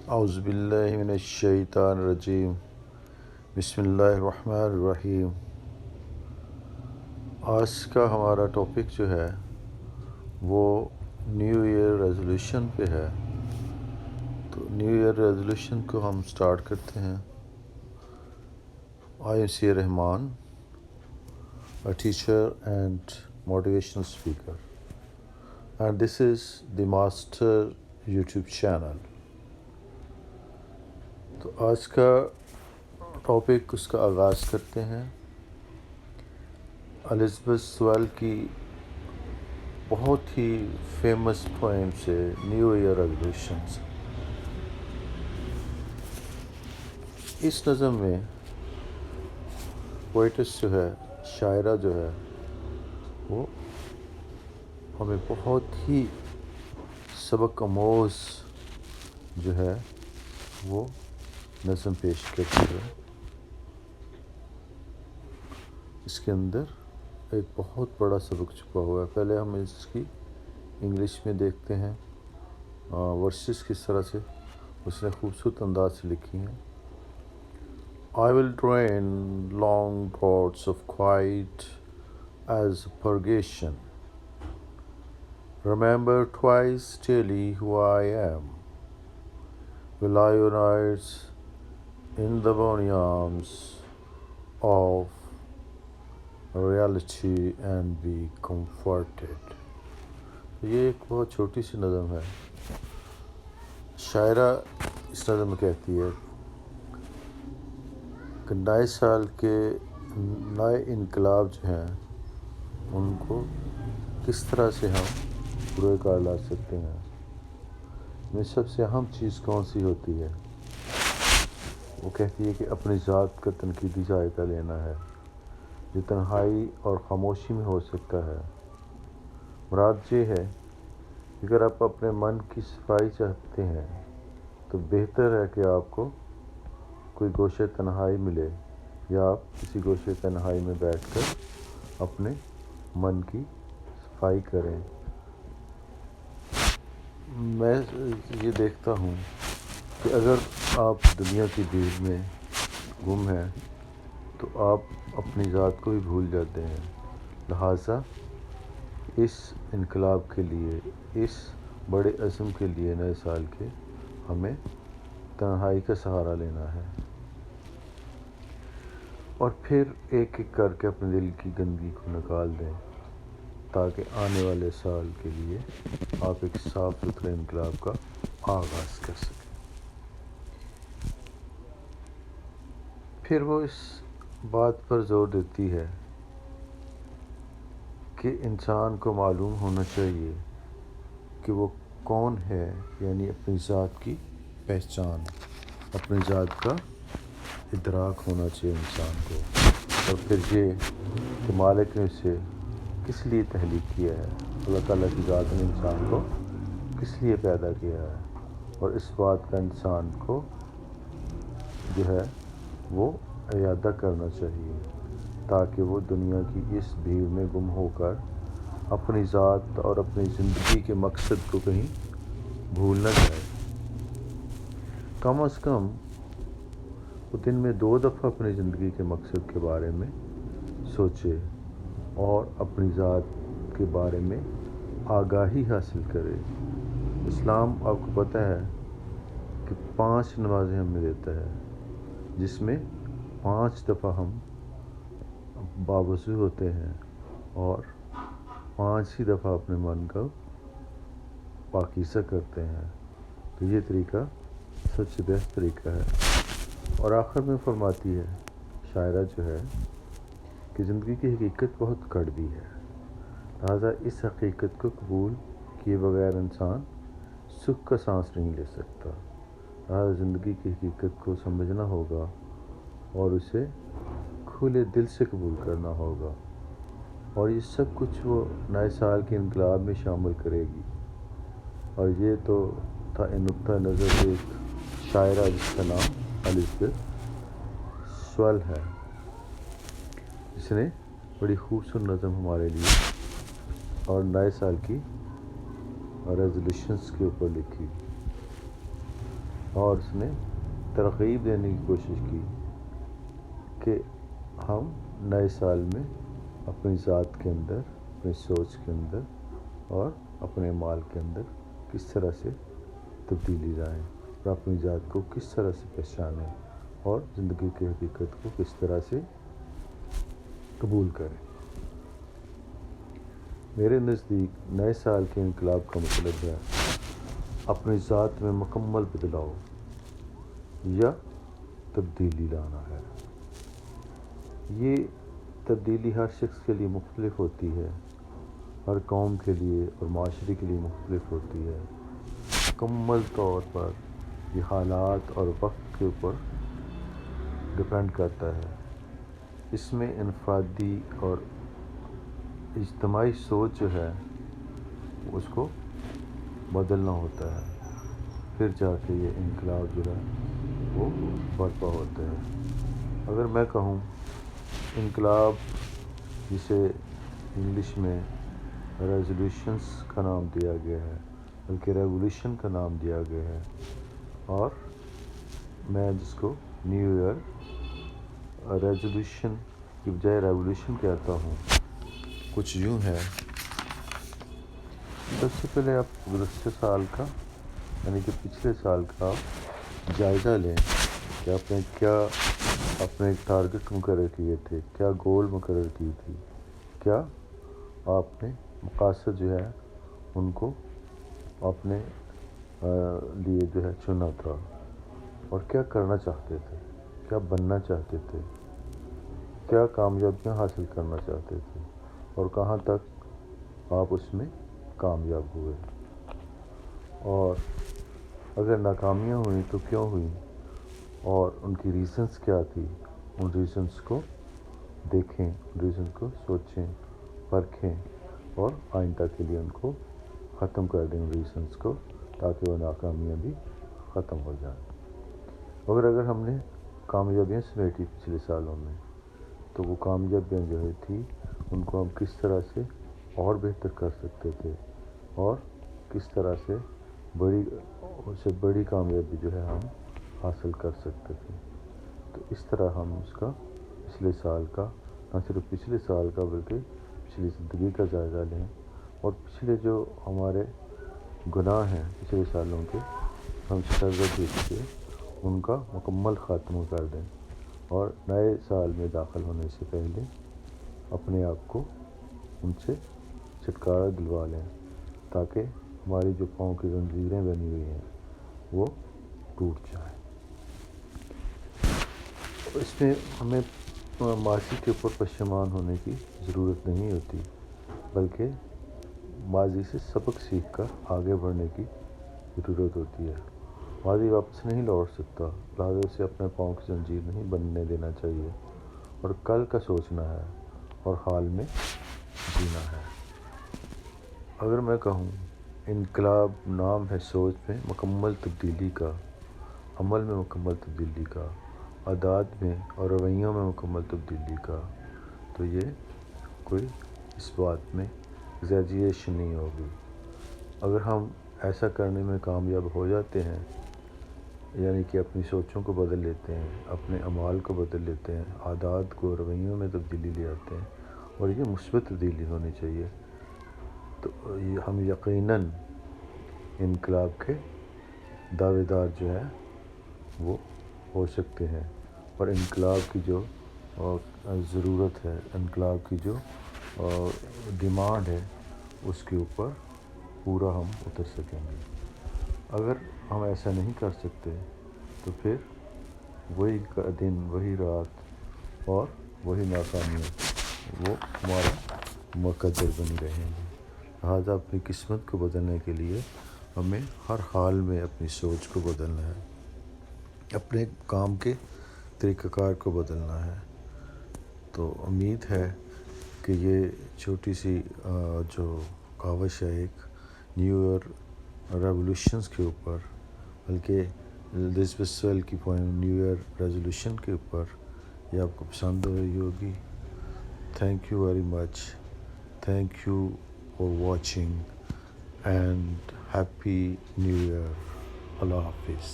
اعوذ باللہ من الشیطان الرجیم بسم اللہ الرحمن الرحیم۔ آج کا ہمارا ٹاپک جو ہے وہ نیو ایئر ریزولوشن پہ ہے۔ تو نیو ایئر ریزولوشن کو ہم سٹارٹ کرتے ہیں۔ I am C Rahman, a teacher and motivational speaker, and this is the Master YouTube channel۔ تو آج کا ٹاپک اس کا آغاز کرتے ہیں الزبتھ سویل کی بہت ہی فیمس پوئم سے، نیو ایئر ریزولوشنز۔ اس نظم میں پوئٹس جو ہے، شاعرہ جو ہے، وہ ہمیں بہت ہی سبق آموز جو ہے وہ نظم پیش کرتی ہے۔ اس کے اندر ایک بہت بڑا سبق چھپا ہوا ہے۔ پہلے ہم اس کی انگلش میں دیکھتے ہیں ورسز کس طرح سے اس نے خوبصورت انداز سے لکھی ہیں۔ I will drain long draughts of quiet as purgation. Remember twice daily who I am. Will I unite in the bony arms of reality and be comforted. یہ ایک بہت چھوٹی سی نظم ہے۔ شاعرہ اس نظم میں کہتی ہے کہ نئے سال کے نئے انقلاب جو ہیں ان کو کس طرح سے ہم پورے کار لا سکتے ہیں۔ میں سب سے اہم چیز کون سی ہوتی ہے؟ وہ کہتی ہے کہ اپنی ذات کا تنقیدی جائزہ لینا ہے، جو تنہائی اور خاموشی میں ہو سکتا ہے۔ مراد یہ ہے کہ اگر آپ اپنے من کی صفائی چاہتے ہیں تو بہتر ہے کہ آپ کو کوئی گوشہ تنہائی ملے، یا آپ کسی گوشہ تنہائی میں بیٹھ کر اپنے من کی صفائی کریں۔ میں یہ دیکھتا ہوں کہ اگر آپ دنیا کی بھیڑ میں گم ہیں تو آپ اپنی ذات کو بھی بھول جاتے ہیں۔ لہٰذا اس انقلاب کے لیے، اس بڑے عزم کے لیے، نئے سال کے، ہمیں تنہائی کا سہارا لینا ہے، اور پھر ایک ایک کر کے اپنے دل کی گندگی کو نکال دیں تاکہ آنے والے سال کے لیے آپ ایک صاف ستھرے انقلاب کا آغاز کر سکیں۔ پھر وہ اس بات پر زور دیتی ہے کہ انسان کو معلوم ہونا چاہیے کہ وہ کون ہے، یعنی اپنی ذات کی پہچان، اپنی ذات کا ادراک ہونا چاہیے انسان کو، اور پھر یہ کہ مالک نے اسے کس لیے تخلیق کیا ہے، اللہ تعالیٰ کی ذات نے انسان کو کس لیے پیدا کیا ہے، اور اس بات کا انسان کو جو ہے وہ اعادہ کرنا چاہیے تاکہ وہ دنیا کی اس بھیڑ میں گم ہو کر اپنی ذات اور اپنی زندگی کے مقصد کو کہیں بھول نہ جائے۔ کم از کم وہ دن میں 2 دفعہ اپنی زندگی کے مقصد کے بارے میں سوچے اور اپنی ذات کے بارے میں آگاہی حاصل کرے۔ اسلام آپ کو پتہ ہے کہ 5 نمازیں ہمیں دیتا ہے، جس میں 5 دفعہ ہم باوضو ہوتے ہیں اور 5 ہی دفعہ اپنے من کو پاکیزہ کرتے ہیں۔ تو یہ طریقہ سب سے بہتر طریقہ ہے۔ اور آخر میں فرماتی ہے شاعرہ جو ہے کہ زندگی کی حقیقت بہت کڑوی ہے، لہٰذا اس حقیقت کو قبول کیے بغیر انسان سکھ کا سانس نہیں لے سکتا۔ لہٰذا زندگی کی حقیقت کو سمجھنا ہوگا اور اسے کھلے دل سے قبول کرنا ہوگا، اور یہ سب کچھ وہ نئے سال کے انقلاب میں شامل کرے گی۔ اور یہ تو تھا نقطہ نظر ایک شاعرہ جس کا نام الزبتھ سویل ہے، جس نے بڑی خوبصورت نظم ہمارے لیے اور نئے سال کی ریزولوشنز کے اوپر لکھی۔ اور اس نے ترغیب دینے کی کوشش کی کہ ہم نئے سال میں اپنی ذات کے اندر، اپنی سوچ کے اندر اور اپنے مال کے اندر کس طرح سے تبدیلی لائیں اور اپنی ذات کو کس طرح سے پہچانیں اور زندگی کی حقیقت کو کس طرح سے قبول کریں۔ میرے نزدیک نئے سال کے انقلاب کا مطلب ہے اپنی ذات میں مکمل بدلاؤ یا تبدیلی لانا ہے۔ یہ تبدیلی ہر شخص کے لیے مختلف ہوتی ہے، ہر قوم کے لیے اور معاشرے کے لیے مختلف ہوتی ہے۔ مکمل طور پر یہ حالات اور وقت کے اوپر ڈپینڈ کرتا ہے۔ اس میں انفرادی اور اجتماعی سوچ جو ہے اس کو بدلنا ہوتا ہے، پھر جا کے یہ انقلاب جو ہے وہ برپا ہوتا ہے۔ اگر میں کہوں انقلاب جسے انگلش میں ریزولوشنز کا نام دیا گیا ہے، بلکہ ریولیوشن کا نام دیا گیا ہے، اور میں جس کو نیو ایئر ریزولوشن کی بجائے ریولیوشن کہتا ہوں، کچھ یوں ہے۔ سب سے پہلے آپ گزشتہ سال کا یعنی کہ پچھلے سال کا جائزہ لیں کہ آپ نے کیا اپنے ٹارگٹ مقرر کیے تھے، کیا گول مقرر کی تھی، کیا آپ نے مقاصد جو ہے ان کو اپنے لیے جو ہے چنا تھا، اور کیا کرنا چاہتے تھے، کیا بننا چاہتے تھے، کیا کامیابیاں حاصل کرنا چاہتے تھے، اور کہاں تک آپ اس میں کامیاب ہوئے، اور اگر ناکامیاں ہوئیں تو کیوں ہوئیں، اور ان کی ریزنز کیا تھی۔ ان ریزنز کو دیکھیں، ان ریزنز کو سوچیں، پرکھیں، اور آئندہ کے لیے ان کو ختم کر دیں ان ریزنز کو، تاکہ وہ ناکامیاں بھی ختم ہو جائیں۔ اگر ہم نے کامیابیاں سمیٹی پچھلے سالوں میں، تو وہ کامیابیاں جو ہے تھی ان کو ہم کس طرح سے اور بہتر کر سکتے تھے، اور کس طرح سے بڑی کامیابی جو ہے ہم حاصل کر سکتے تھے۔ تو اس طرح ہم اس کا پچھلے سال کا، نہ صرف پچھلے سال کا بلکہ پچھلی زندگی کا جائزہ لیں، اور پچھلے جو ہمارے گناہ ہیں پچھلے سالوں کے، ہم سرزد دیکھ کے ان کا مکمل خاتمہ کر دیں، اور نئے سال میں داخل ہونے سے پہلے اپنے آپ کو ان سے چھٹکارا دلوا لیں، تاکہ ہماری جو پاؤں کی زنجیریں بنی ہوئی ہیں وہ ٹوٹ جائیں۔ اس میں ہمیں ماضی کے اوپر پشیمان ہونے کی ضرورت نہیں ہوتی، بلکہ ماضی سے سبق سیکھ کر آگے بڑھنے کی ضرورت ہوتی ہے۔ ماضی واپس نہیں لوٹ سکتا، لہٰذا اسے اپنے پاؤں کی زنجیر نہیں بننے دینا چاہیے، اور کل کا سوچنا ہے اور حال میں جینا ہے۔ اگر میں کہوں انقلاب نام ہے سوچ میں مکمل تبدیلی کا، عمل میں مکمل تبدیلی کا، عادات میں اور رویوں میں مکمل تبدیلی کا، تو یہ کوئی اس بات میں ایگزیجریشن نہیں ہوگی۔ اگر ہم ایسا کرنے میں کامیاب ہو جاتے ہیں، یعنی کہ اپنی سوچوں کو بدل لیتے ہیں، اپنے اعمال کو بدل لیتے ہیں، عادات کو رویوں میں تبدیلی لے آتے ہیں، اور یہ مثبت تبدیلی ہونی چاہیے، تو ہم یقیناً انقلاب کے دعوے دار جو ہے وہ ہو سکتے ہیں، اور انقلاب کی جو ضرورت ہے، انقلاب کی جو ڈیمانڈ ہے، اس کے اوپر پورا ہم اتر سکیں گے۔ اگر ہم ایسا نہیں کر سکتے تو پھر وہی دن، وہی رات اور وہی ناکامیاں وہ ہمارا مقدر بنی رہیں گی۔ لہٰذا اپنی قسمت کو بدلنے کے لیے ہمیں ہر حال میں اپنی سوچ کو بدلنا ہے، اپنے کام کے طریقہ کار کو بدلنا ہے۔ تو امید ہے کہ یہ چھوٹی سی جو کاوش ہے ایک نیو ایئر ریولیوشنز کے اوپر، بلکہ الزبتھ سویل کی پوائم نیو ایئر ریزولوشن کے اوپر، یہ آپ کو پسند ہو رہی ہوگی۔ Thank you very much, thank you for watching, and happy new year. اللہ حافظ۔